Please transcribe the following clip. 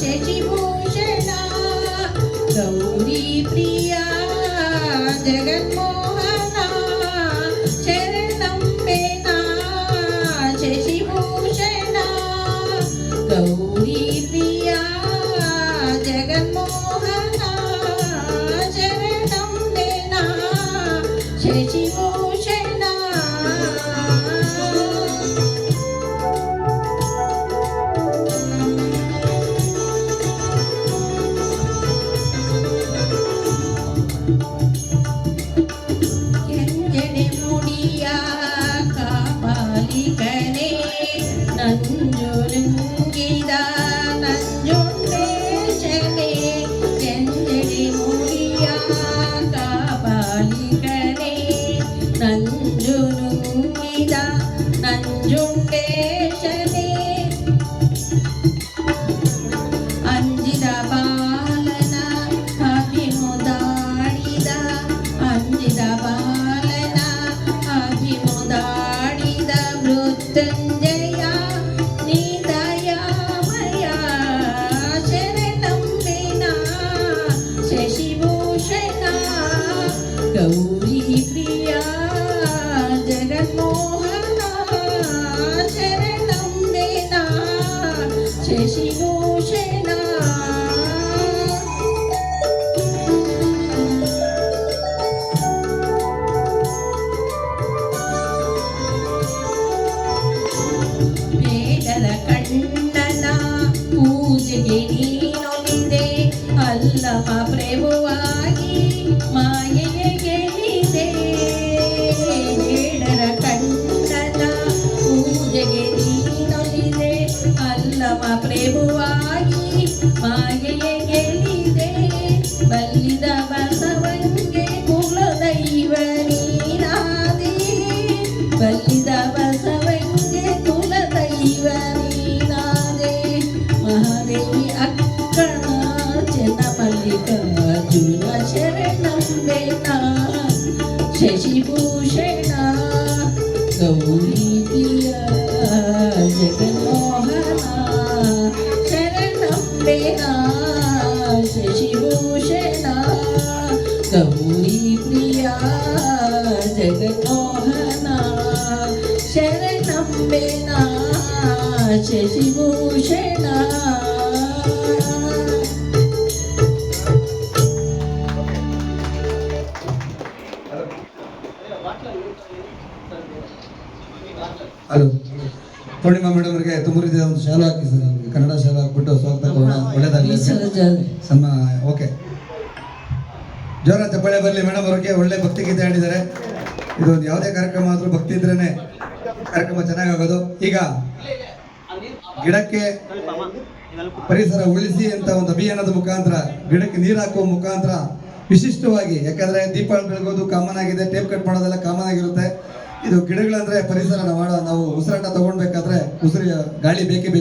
ಶಶಿಭೂಷಣ ಗೌರಿ ಪ್ರಿಯ ಜಗನ್ಮೋಹನ ಶರಣಂಬೆನ ಶಶಿಭೂಷಣ ಗೌರಿ ಪ್ರಿಯ ಜಗನ್ಮೋಹನ ಶರಣಂಬೆನ ಶಶಿಭೂಷಣ ನಂಜುನುಂಗಿದ ನಂಜುಂಡೇಶನೇ ಕೆಂಜಡಿ ಮುಡಿಯ ಕಾಪಾಲಿಕನೇ ನಂಜುನುಂಗಿದ ನಂಜುಂಡೇಶನೇ ಅಂಜಿದ ಬಾಲನ ಅಭಿಮುದಾಡಿದ ಅಂಜಿದ ಬಾಲನ ಅಭಿಮುದಾಡಿದ ಮೃತ್ಯುಂಜಯ ಗೌರಿ ಪ್ರಿಯ ಜಗನ್ಮೋಹನ ಶರಣಂಬೆನ ಶಶಿಭೂಷಣ ಬೇಡರ ಕಣ್ಣನ ಪೂಜೆಗೆ ನೀನೊಲಿದೆ ಅಲ್ಲಮ ಪ್ರಭುವಾಗಿ ಮಾಯೆಯ ಗೆಲಿದೆ ಬೇಡರ ಕಣ್ಣನ ಪೂಜೆಗೆ ನೀನೊಲಿದೆ ಅಲ್ಲಮ ಪ್ರಭುವಾಗಿ ಮಾಯೆಯ ಗೆಲಿದೆ ಬಲ್ಲಿದ ಬಸವಂಗೆ ಕುಲದೈವ ನೀನಾದೆ ಬಲ್ಲಿದ ಬಸವಂಗೆ ಕುಲದೈವ ನೀನಾದೆ ಮಹಾದೇವಿ ಅಕ್ಕನ ಚೆನ್ನಮಲ್ಲಿಕಾರ್ಜುನ ಶರಣಂಬೆನ ಶಶಿಭೂಷಣ ಗೌರಿ ಪ್ರಿಯ ಜಗನ್ಮೋಹನ ಶರಣಂಬೆನ ಶಶಿಭೂಷಣ ಗೌರಿ ಪ್ರಿಯ ಜಗನ್ಮೋಹನ ಶರಣಂಬೆನ ಶಶಿಭೂಷಣ. ಹಲೋ, ಪೂರ್ಣಿಮಾ ಮೇಡಮ್ ಅವರಿಗೆ ತುಂಬ ರೀತಿಯ ಒಂದು ಶಾಲು ಹಾಕಿ ಸರ್, ನಮಗೆ ಕನ್ನಡ ಶಾಲು ಹಾಕ್ಬಿಟ್ಟು ಸ್ವಾಗತ ಕೊಡೋಣ. ಒಳ್ಳೇದಾಗಲಿ ಸಣ್ಣ. ಓಕೆ, ಜೋರ ಚಪ್ಪಾಳೆ ಬರಲಿ ಮೇಡಮ್ ಅವ್ರಿಗೆ. ಒಳ್ಳೆ ಭಕ್ತಿ ಗೀತೆ ಹಾಡಿದ್ದಾರೆ. ಇದು ಒಂದು ಯಾವುದೇ ಕಾರ್ಯಕ್ರಮ ಆದರೂ ಭಕ್ತಿ ಇದ್ರೇನೆ ಕಾರ್ಯಕ್ರಮ ಚೆನ್ನಾಗಾಗೋದು. ಈಗ ಗಿಡಕ್ಕೆ ಪರಿಸರ ಉಳಿಸಿ ಅಂತ ಒಂದು ಅಭಿಯಾನದ ಮುಖಾಂತರ, ಗಿಡಕ್ಕೆ ನೀರು ಹಾಕುವ ಮುಖಾಂತರ ವಿಶಿಷ್ಟವಾಗಿ, ಯಾಕಂದ್ರೆ ದೀಪಾವಳಿ ಬೆಳಗೋದು ಕಾಮನ್ ಆಗಿದೆ, ಟೇಪ್ ಕಟ್ ಮಾಡೋದೆಲ್ಲ ಕಾಮನ್ ಆಗಿರುತ್ತೆ. ಇದು ಗಿಡಗಳಂದ್ರೆ ಪರಿಸರ ನಾವು ಉಸಿರಾಟ ತಗೊಳ್ಬೇಕಾದ್ರೆ ಗಾಳಿ ಬೇಕೇ ಬೇಕು.